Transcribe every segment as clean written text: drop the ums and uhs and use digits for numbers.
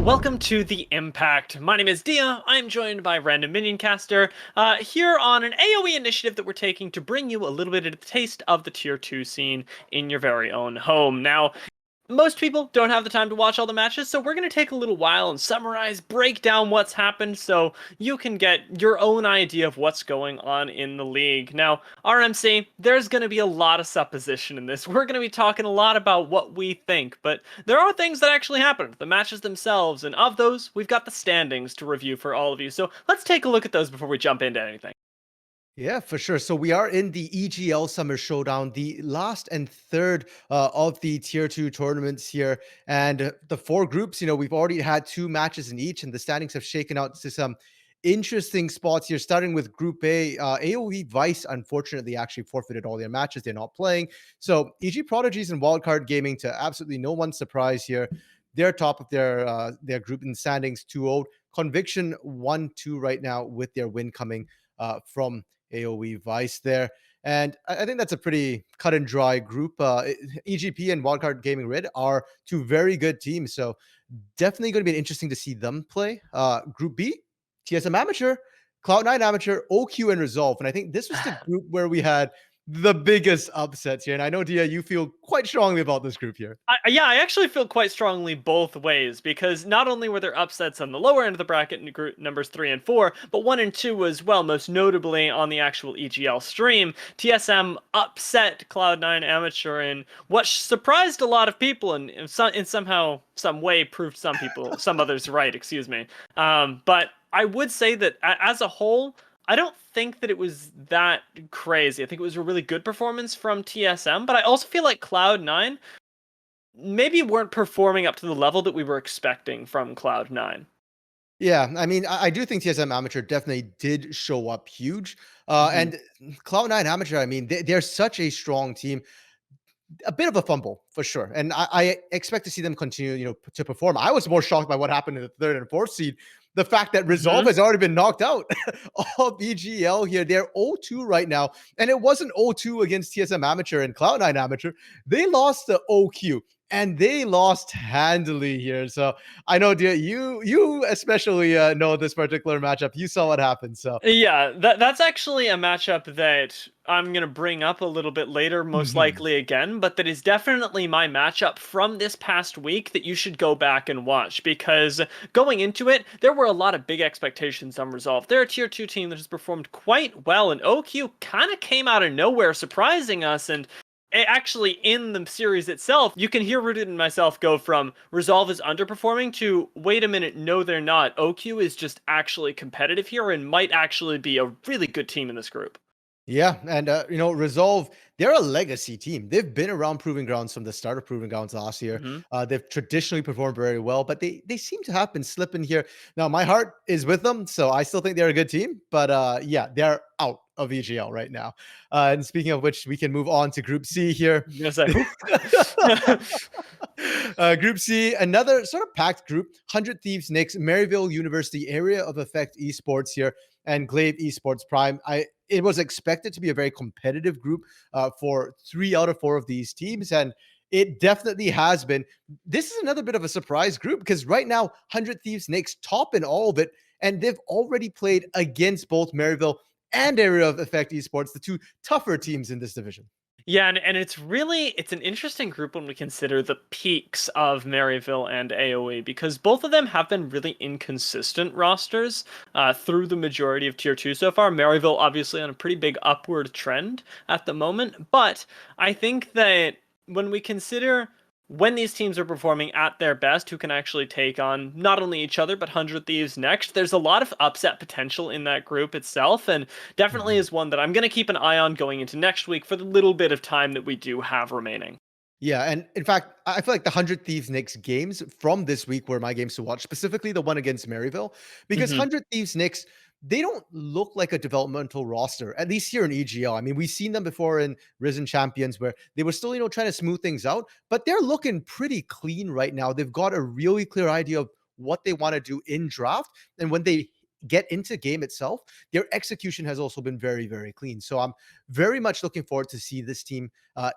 Welcome to The Impact. My name is Dia. I'm joined by Random Minion Caster here on an AOE initiative that we're taking to bring you a little bit of the taste of the Tier 2 scene in your very own home. Now, most people don't have the time to watch all the matches, so we're going to take a little while and summarize, break down what's happened so you can get your own idea of what's going on in the league. Now, RMC, there's going to be a lot of supposition in this. We're going to be talking a lot about what we think, but there are things that actually happened, the matches themselves, and of those, we've got the standings to review for all of you. So let's take a look at those before we jump into anything. Yeah, for sure. So we are in the EGL Summer Showdown, the last and third of the Tier 2 tournaments here. And the four groups, we've already had two matches in each, and the standings have shaken out to some interesting spots here, starting with Group A. AOE Vice, unfortunately, actually forfeited all their matches. They're not playing. So EG Prodigies and Wildcard Gaming, to absolutely no one's surprise here, they're top of their group in standings 2-0. Conviction 1-2 right now with their win coming from AOE Vice there. And I think that's a pretty cut and dry group. EGP and Wildcard Gaming Red are two very good teams. So definitely going to be interesting to see them play. Group B, TSM Amateur, Cloud9 Amateur, OQ, and Resolve. And I think this was the group where we had the biggest upsets here. And I know, Dia, you feel quite strongly about this group here. I actually feel quite strongly both ways because not only were there upsets on the lower end of the bracket in group numbers 3 and 4, but 1 and 2 as well, most notably on the actual EGL stream. TSM upset Cloud9 Amateur in what surprised a lot of people and somehow, some way proved some others right, excuse me. But I would say that as a whole, I don't think that it was that crazy. I think it was a really good performance from TSM, but I also feel like Cloud9 maybe weren't performing up to the level that we were expecting from Cloud9. Yeah, I mean, I do think TSM Amateur definitely did show up huge. Hmm. And Cloud9 Amateur, I mean, they're such a strong team. A bit of a fumble for sure, and I expect to see them continue, to perform. I was more shocked by what happened in the third and fourth seed. The fact that Resolve Hmm. has already been knocked out of EGL here. They're 0-2 right now, and it wasn't 0-2 against TSM Amateur and Cloud9 Amateur. They lost the OQ, and they lost handily here. So I know, dear, you especially know this particular matchup. You saw what happened. So Yeah, that's actually a matchup that I'm gonna bring up a little bit later, most mhm. likely again, but that is definitely my matchup from this past week that you should go back and watch because going into it, there were a lot of big expectations on Resolve. They're a tier 2 team that has performed quite well, and OQ kind of came out of nowhere, surprising us, and actually in the series itself, you can hear Rooted and myself go from Resolve is underperforming to wait a minute, no, they're not. OQ is just actually competitive here and might actually be a really good team in this group. Yeah, and Resolve, they're a legacy team. They've been around Proving Grounds from the start of Proving Grounds last year. Hmm. They've traditionally performed very well, but they seem to have been slipping here. Now, my heart is with them, so I still think they're a good team. But yeah, they're out of EGL right now. And speaking of which, we can move on to Group C here. I'm gonna say, whew. Group C, another sort of packed group. 100 Thieves Knicks, Maryville University, Area of Effect Esports here, and Glaive Esports Prime. It was expected to be a very competitive group for 3 out of 4 of these teams, and it definitely has been. This is another bit of a surprise group because right now, 100 Thieves Knicks top in all of it, and they've already played against both Maryville and Area of Effect Esports, the two tougher teams in this division. Yeah, and it's an interesting group when we consider the peaks of Maryville and AOE because both of them have been really inconsistent rosters through the majority of Tier 2 so far. Maryville obviously on a pretty big upward trend at the moment, but I think that when we consider when these teams are performing at their best, who can actually take on not only each other but 100 Thieves next, there's a lot of upset potential in that group itself, and definitely Mhm. is one that I'm going to keep an eye on going into next week for the little bit of time that we do have remaining. Yeah, and in fact, I feel like the 100 Thieves Knicks games from this week were my games to watch, specifically the one against Maryville, because Hmm. 100 Thieves Knicks, they don't look like a developmental roster, at least here in EGL. I mean, we've seen them before in Risen Champions where they were still, trying to smooth things out, but they're looking pretty clean right now. They've got a really clear idea of what they want to do in draft. And when they get into game itself, their execution has also been very, very clean. So I'm very much looking forward to see this team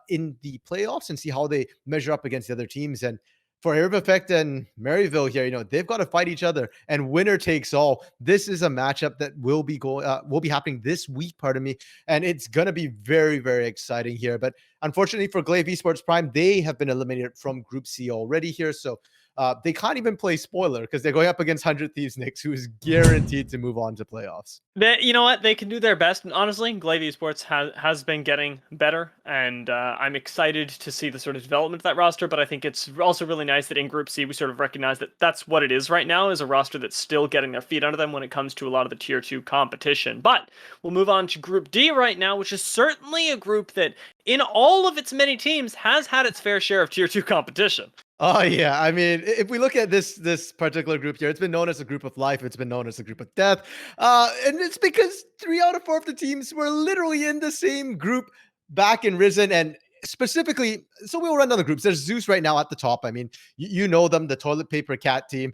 in the playoffs and see how they measure up against the other teams. And for Air Effect and Maryville here, they've got to fight each other, and winner takes all. This is a matchup that will be happening this week, pardon me, and it's gonna be very, very exciting here. But unfortunately for Glaive Esports Prime, they have been eliminated from Group C already here, so they can't even play spoiler because they're going up against 100 Thieves Nix, who is guaranteed to move on to playoffs. You know what? They can do their best, and honestly, Glaive Esports has been getting better, and I'm excited to see the sort of development of that roster. But I think it's also really nice that in Group C we sort of recognize that that's what it is right now, is a roster that's still getting their feet under them when it comes to a lot of the Tier 2 competition. But we'll move on to Group D right now, which is certainly a group that, in all of its many teams, has had its fair share of Tier 2 competition. Oh yeah, I mean, if we look at this particular group here, it's been known as a group of life. It's been known as a group of death, and it's because 3 out of 4 of the teams were literally in the same group back in Risen, and specifically, so we'll run down the groups. There's Zeus right now at the top. I mean, you know them, the toilet paper cat team.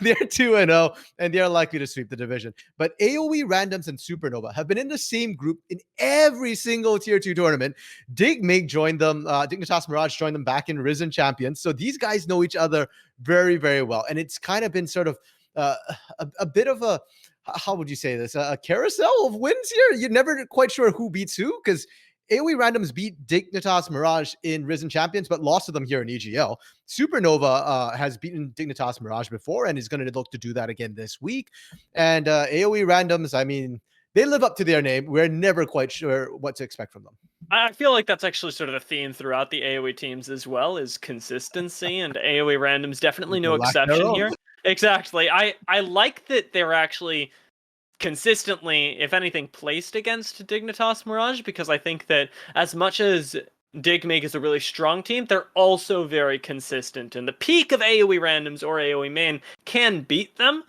They're 2-0, and they're likely to sweep the division. But AOE Randoms and Supernova have been in the same group in every single Tier 2 tournament. Dig joined them. Dignitas Mirage joined them back in Risen Champions. So these guys know each other very, very well. And it's kind of been sort of a bit of a, how would you say this? A carousel of wins here. You're never quite sure who beats who, because AOE Randoms beat Dignitas Mirage in Risen Champions, but lost to them here in EGL. Supernova has beaten Dignitas Mirage before and is going to look to do that again this week. And AOE Randoms, I mean, they live up to their name. We're never quite sure what to expect from them. I feel like that's actually sort of a theme throughout the AOE teams as well, is consistency, and AOE Randoms definitely no exception here. Exactly. I like that they're actually consistently, if anything, placed against Dignitas Mirage, because I think that as much as Digmig is a really strong team, they're also very consistent, and the peak of AOE Randoms or AOE main can beat them,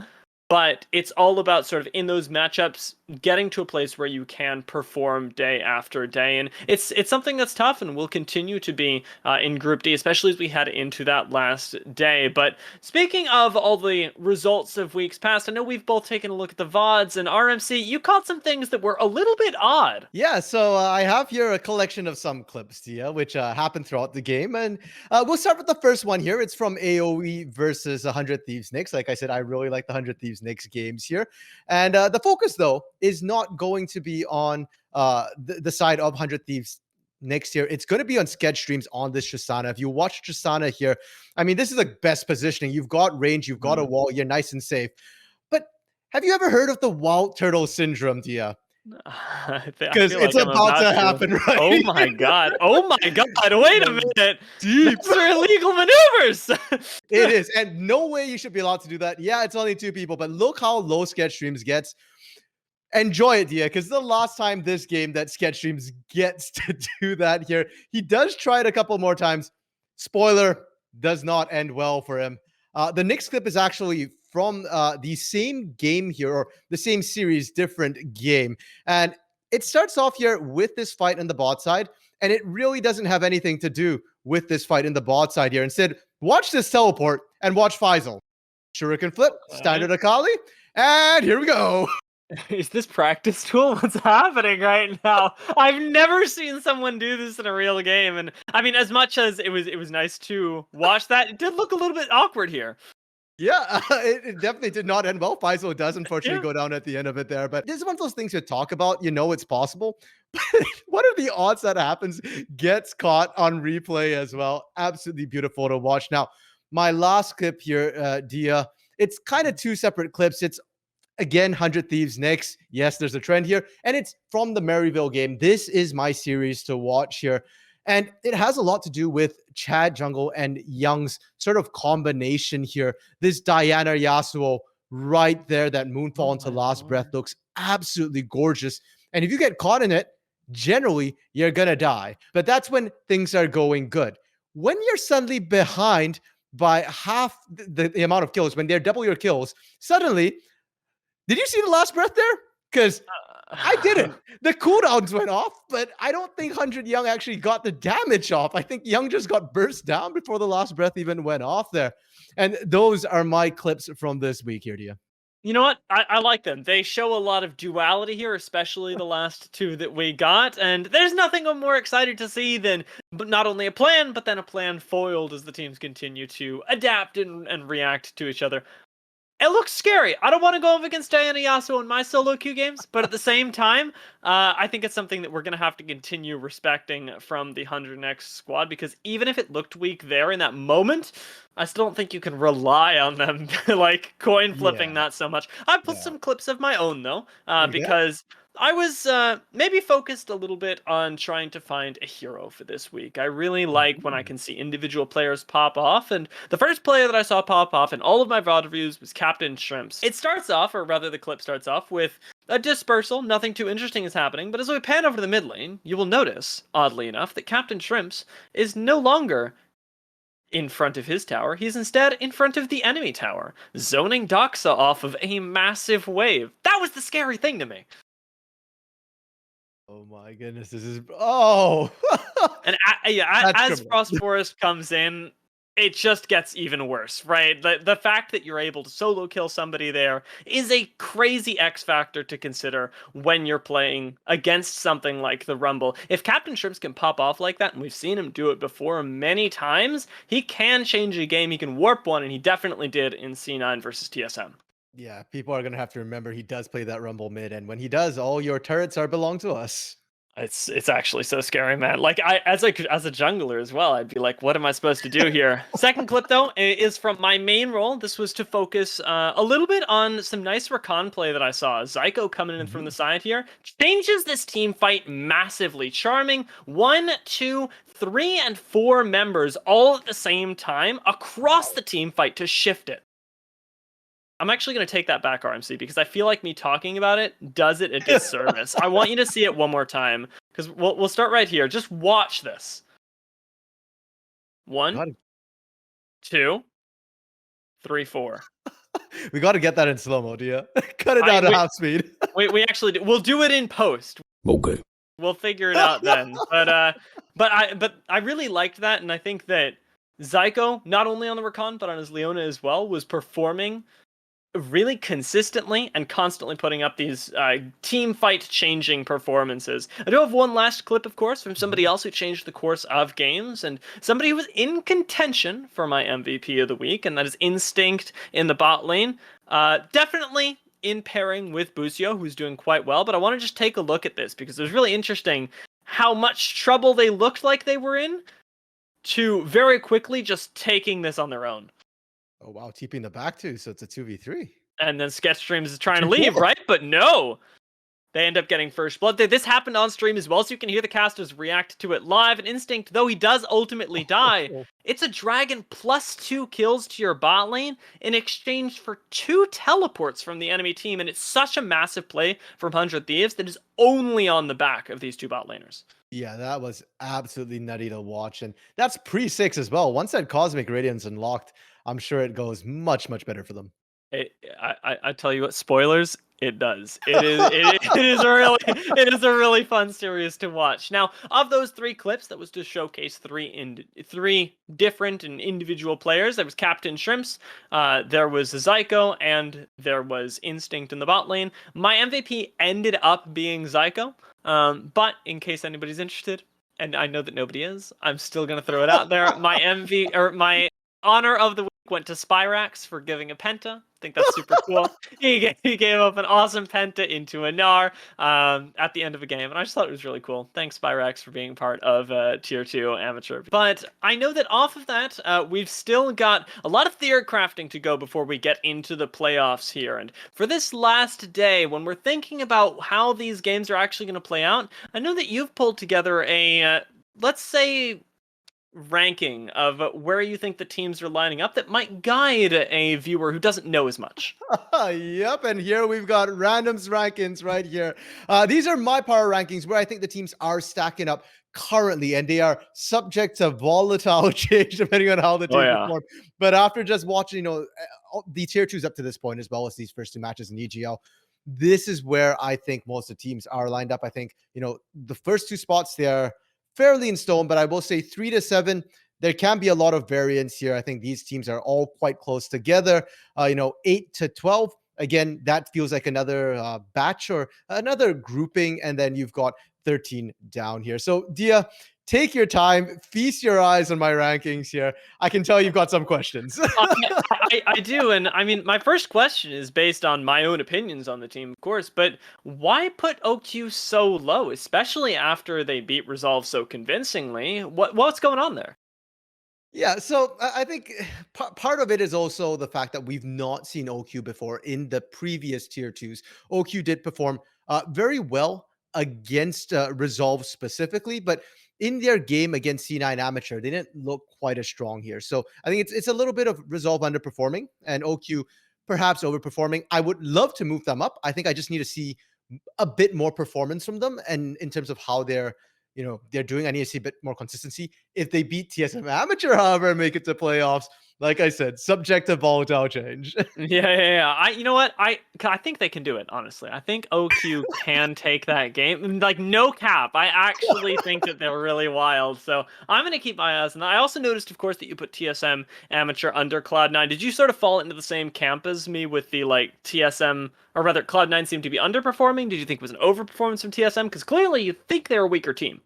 but it's all about sort of in those matchups getting to a place where you can perform day after day, and it's something that's tough and will continue to be in Group D, especially as we head into that last day. But speaking of all the results of weeks past, I know we've both taken a look at the VODs, and RMC, you caught some things that were a little bit odd. Yeah, so I have here a collection of some clips, Tia, which happened throughout the game, and we'll start with the first one here. It's from AOE versus 100 Thieves Nix. Like I said, I really like the 100 Thieves Nix games here, and the focus, though, is not going to be on the side of 100 Thieves next year. It's going to be on sketch streams on this Tristana. If you watch Tristana here, I mean, this is the best positioning. You've got range, you've got a wall, you're nice and safe. But have you ever heard of the wild turtle syndrome, Dia? Because it's about to happen, right? Oh my god. Oh my god. Wait a minute. Deep. These are illegal maneuvers. It is. And no way you should be allowed to do that. Yeah, it's only 2 people, but look how low sketch streams gets. Enjoy it, Dia, because the last time this game that Sketch Streams gets to do that here, he does try it a couple more times. Spoiler, does not end well for him. The next clip is actually from the same game here, or the same series, different game. And it starts off here with this fight on the bot side, and it really doesn't have anything to do with this fight in the bot side here. Instead, watch this teleport and watch Faisal. Shuriken flip, standard Akali, and here we go. Is this practice tool? What's happening right now? I've never seen someone do this in a real game, and I mean, as much as it was nice to watch that, it did look a little bit awkward here. Yeah, it definitely did not end well. Faisal does unfortunately go down at the end of it there, but this is one of those things you talk about. You know it's possible. What are the odds that happens? Gets caught on replay as well. Absolutely beautiful to watch. Now, my last clip here, Dia, it's kind of 2 separate clips. It's again 100 Thieves Nix. Yes, there's a trend here, and it's from the Maryville game. This is my series to watch here, and it has a lot to do with Chad Jungle and Young's sort of combination here. This Diana Yasuo right there, that moonfall into Last Breath looks absolutely gorgeous, and if you get caught in it, generally you're gonna die, but that's when things are going good. When you're suddenly behind by half the amount of kills, when they're double your kills, suddenly, did you see the Last Breath there? Because I didn't. The cooldowns went off, but I don't think 100 Young actually got the damage off. I think Young just got burst down before the Last Breath even went off there. And those are my clips from this week here, Dia. You know what? I like them. They show a lot of duality here, especially the last two that we got. And there's nothing I'm more excited to see than not only a plan, but then a plan foiled as the teams continue to adapt and react to each other. It looks scary. I don't want to go up against Diana Yasuo in my solo queue games, but at the same time, I think it's something that we're going to have to continue respecting from the 100x squad, because even if it looked weak there in that moment, I still don't think you can rely on them like coin flipping Yeah, not so much. I put yeah. some clips of my own though, Okay. because I was maybe focused a little bit on trying to find a hero for this week. I really like when I Mhm. can see individual players pop off, and the first player that I saw pop off in all of my VOD reviews was Captain Shrimps. It starts off, or rather the clip starts off, with a dispersal. Nothing too interesting is happening, but as we pan over to the mid lane, you will notice, oddly enough, that Captain Shrimps is no longer in front of his tower. He's instead in front of the enemy tower, zoning Doxa off of a massive wave. That was the scary thing to me. Oh my goodness, this is oh And yeah, that's as criminal. Frost Forest comes in, it just gets even worse, right? The fact that you're able to solo kill somebody there is a crazy X factor to consider when you're playing against something like the Rumble. If Captain Shrimps can pop off like that, and we've seen him do it before many times, he can change a game, he can warp one, and he definitely did in C9 versus TSM. Yeah, people are gonna have to remember he does play that Rumble mid, and when he does, all your turrets are belong to us. It's actually so scary, man. Like I as a jungler as well, I'd be like, what am I supposed to do here? Second clip though is from my main role. This was to focus a little bit on some nice recon play that I saw. Zyko coming in from the Mhm. side here changes this team fight massively, charming 1, 2, 3, and 4 members all at the same time across the team fight to shift it. I'm actually going to take that back, RMC, because I feel like me talking about it does it a disservice. I want you to see it one more time, because we'll start right here. Just watch this. 1, Got 2, 3, 4. We gotta get that in slow-mo, do you? Cut it I down to half speed. we actually do. We'll do it in post. Okay. We'll figure it out then. But I really liked that, and I think that Zyko, not only on the recon but on his Leona as well, was performing really consistently and constantly putting up these team fight changing performances. I do have one last clip, of course, from somebody Mhm. else who changed the course of games, and somebody who was in contention for my MVP of the week, and that is Instinct in the bot lane. Definitely in pairing with Busio, who's doing quite well, but I want to just take a look at this because it was really interesting how much trouble they looked like they were in to very quickly just taking this on their own. Oh wow, TPing the back too, so it's a 2v3. And then Sketchstreams is trying to Too leave, cool. right? But no, they end up getting first blood. This happened on stream as well, so you can hear the casters react to it live. And Instinct, though he does ultimately die, it's a dragon plus 2 kills to your bot lane in exchange for 2 teleports from the enemy team. And it's such a massive play from 100 Thieves that is only on the back of these 2 bot laners. Yeah, that was absolutely nutty to watch, and that's pre-6 as well. Once that Cosmic Radiance unlocked, I'm sure it goes much, much better for them. I tell you what, spoilers. It does. It is a really fun series to watch. Now, of those 3 clips, that was to showcase 3 different and individual players. There was Captain Shrimps, there was Zyko, and there was Instinct in the bot lane. My MVP ended up being Zyko, but in case anybody's interested, and I know that nobody is, I'm still gonna throw it out there. My my honor of the week went to Spyrax for giving a penta. I think that's super cool. He gave up an awesome penta into a Gnar at the end of a game, and I just thought it was really cool. Thanks, Spyrax, for being part of Tier 2 Amateur. But I know that off of that, we've still got a lot of theory crafting to go before we get into the playoffs here. And for this last day, when we're thinking about how these games are actually going to play out, I know that you've pulled together a, let's say, ranking of where you think the teams are lining up that might guide a viewer who doesn't know as much. Yep, and here we've got randoms rankings right here. These are my power rankings where I think the teams are stacking up currently, and they are subject to volatile change depending on how the Oh teams yeah. perform. But after just watching, the tier twos up to this point, as well as these first 2 matches in EGL, this is where I think most of the teams are lined up. I think, the first 2 spots, they are fairly in stone, but I will say 3 to 7, there can be a lot of variance here. I think these teams are all quite close together. 8 to 12, again, that feels like another batch or another grouping, and then you've got 13 down here. So Dia, take your time, feast your eyes on my rankings here. I can tell you've got some questions. I do, and I mean, my first question is based on my own opinions on the team, of course, but why put OQ so low, especially after they beat Resolve so convincingly? What's going on there? Yeah, so I think part of it is also the fact that we've not seen OQ before in the previous tier twos. OQ did perform very well against Resolve specifically, but in their game against C9 Amateur, they didn't look quite as strong here. So I think it's a little bit of Resolve underperforming and OQ perhaps overperforming. I would love to move them up. I think I just need to see a bit more performance from them, and in terms of how they're doing, I need to see a bit more consistency. If they beat TSM Amateur, however, and make it to playoffs, like I said, subject to volatile change. Yeah. You know what? I think they can do it. Honestly, I think OQ can take that game. Like no cap, I actually think that they're really wild. So I'm gonna keep my eyes. And I also noticed, of course, that you put TSM Amateur under Cloud9. Did you sort of fall into the same camp as me with the like TSM, or rather, Cloud9 seemed to be underperforming? Did you think it was an overperformance from TSM? Because clearly you think they're a weaker team.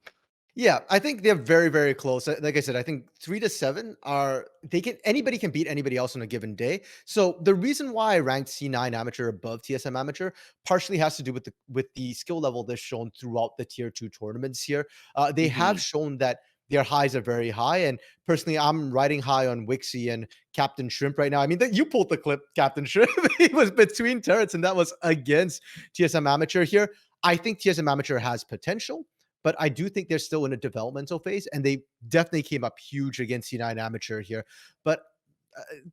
Yeah, I think they're very, very close. Like I said, I think 3 to 7 are they can anybody can beat anybody else on a given day. So the reason why I ranked C9 Amateur above TSM Amateur partially has to do with the skill level they've shown throughout the tier two tournaments here. They have Hmm. shown that their highs are very high, and personally, I'm riding high on Wixie and Captain Shrimp right now. I mean, you pulled the clip, Captain Shrimp. He was between turrets, and that was against TSM Amateur here. I think TSM Amateur has potential, but I do think they're still in a developmental phase, and they definitely came up huge against C9 Amateur here. But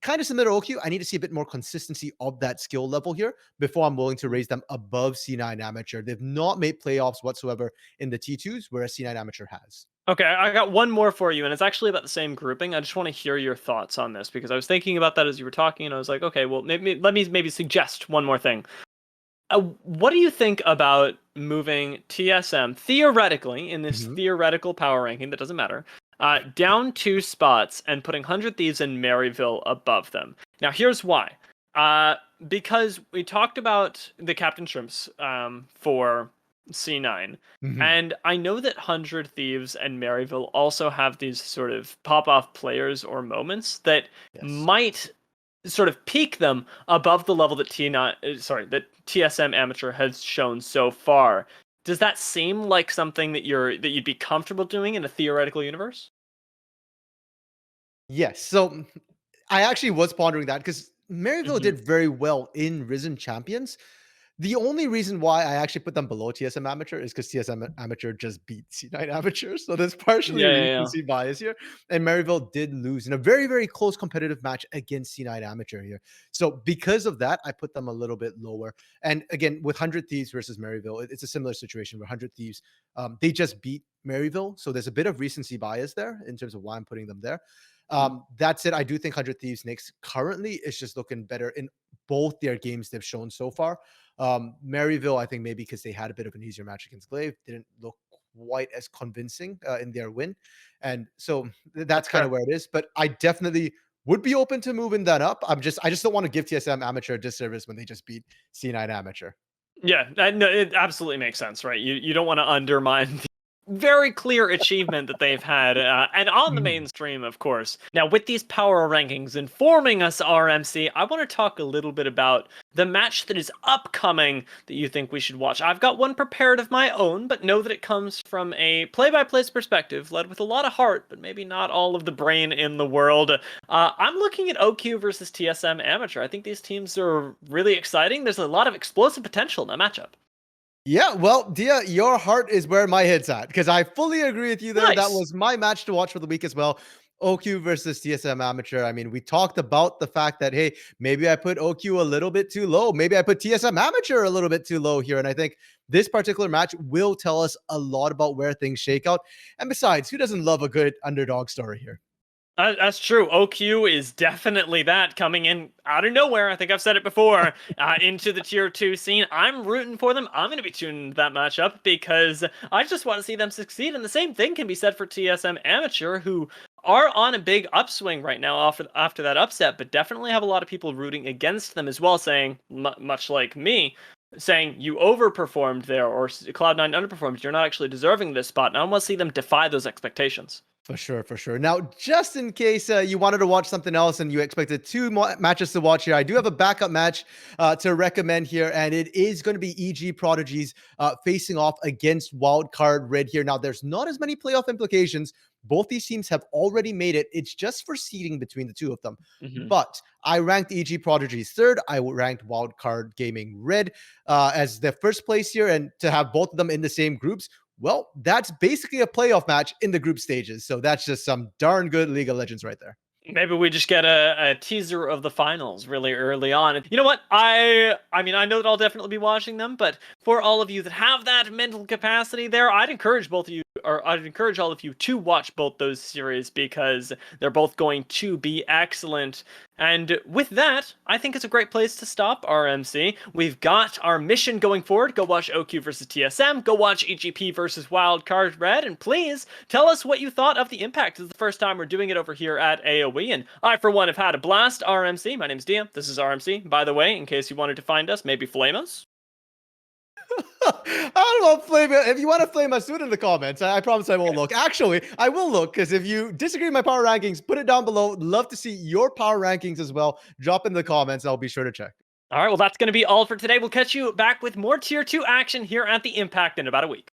kind of similar to OQ, I need to see a bit more consistency of that skill level here before I'm willing to raise them above C9 Amateur. They've not made playoffs whatsoever in the T2s, whereas C9 Amateur has. Okay, I got one more for you, and it's actually about the same grouping. I just want to hear your thoughts on this because I was thinking about that as you were talking, and I was like, okay, well, let me maybe suggest one more thing. What do you think about moving TSM theoretically in this Mhm. theoretical power ranking that doesn't matter, down 2 spots and putting 100 Thieves and Maryville above them? Now, here's why. Because we talked about the Captain Shrimps for C9, Mhm. and I know that 100 Thieves and Maryville also have these sort of pop off players or moments that Yes. might sort of peak them above the level that that TSM Amateur has shown so far. Does that seem like something that you'd be comfortable doing in a theoretical universe? Yes. So I actually was pondering that because Maryville Hmm. did very well in Risen Champions. The only reason why I actually put them below TSM Amateur is because TSM Amateur just beat C9 Amateur. So there's partially Yeah. recency bias here. And Maryville did lose in a very, very close competitive match against C9 Amateur here. So because of that, I put them a little bit lower. And again, with 100 Thieves versus Maryville, it's a similar situation where 100 Thieves, they just beat Maryville. So there's a bit of recency bias there in terms of why I'm putting them there. That said, I do think 100 Thieves Knicks currently is just looking better in both their games they've shown so far. Maryville, I think maybe because they had a bit of an easier match against Glaive, didn't look quite as convincing in their win. And so that's That's kind fair. of where it is. But I definitely would be open to moving that up. I just don't want to give TSM Amateur a disservice when they just beat C9 Amateur. Yeah, no, it absolutely makes sense, right? You don't want to undermine the very clear achievement that they've had, and on the Mhm. mainstream, of course. Now, with these power rankings informing us, RMC, I want to talk a little bit about the match that is upcoming that you think we should watch. I've got one prepared of my own, but know that it comes from a play-by-play perspective, led with a lot of heart, but maybe not all of the brain in the world. I'm looking at OQ versus TSM Amateur. I think these teams are really exciting. There's a lot of explosive potential in that matchup. Yeah, well, Dia, your heart is where my head's at because I fully agree with you there. That Nice. was my match to watch for the week as well. OQ versus TSM Amateur. I mean, we talked about the fact that, hey, maybe I put OQ a little bit too low. Maybe I put TSM Amateur a little bit too low here. And I think this particular match will tell us a lot about where things shake out. And besides, who doesn't love a good underdog story here? That's true. OQ is definitely that coming in out of nowhere. I think I've said it before. Into the tier 2 scene. I'm rooting for them. I'm going to be tuning into that matchup because I just want to see them succeed. And the same thing can be said for TSM Amateur, who are on a big upswing right now after that upset, but definitely have a lot of people rooting against them as well, saying, much like me, saying you overperformed there or Cloud9 underperformed. You're not actually deserving this spot. And I want to see them defy those expectations. For sure, for sure. Now, just in case you wanted to watch something else and you expected two matches to watch here, I do have a backup match to recommend here, and it is going to be EG Prodigies facing off against Wildcard Red here. Now, there's not as many playoff implications. Both these teams have already made it. It's just for seeding between the two of them. But I ranked EG Prodigies third. I ranked Wildcard Gaming Red as their first place here, and to have both of them in the same groups, well, that's basically a playoff match in the group stages. So that's just some darn good League of Legends right there. Maybe we just get a teaser of the finals really early on. And you know what? I mean, I know that I'll definitely be watching them, but for all of you that have that mental capacity there, I'd encourage both of you, or I'd encourage all of you to watch both those series because they're both going to be excellent. And with that, I think it's a great place to stop RMC. We've got our mission going forward. Go watch OQ versus TSM. Go watch EGP versus Wildcard Red. And please tell us what you thought of the Impact. This is the first time we're doing it over here at AOE. And I, for one, have had a blast. RMC, my name's Dia. This is RMC. By the way, in case you wanted to find us, maybe flame us. I don't know, flame it. If you want to flame us, do it in the comments. I promise I won't look. Actually, I will look, because if you disagree with my power rankings, put it down below. Love to see your power rankings as well. Drop in the comments. I'll be sure to check. All right, well, that's going to be all for today. We'll catch you back with more Tier 2 action here at the Impact in about a week.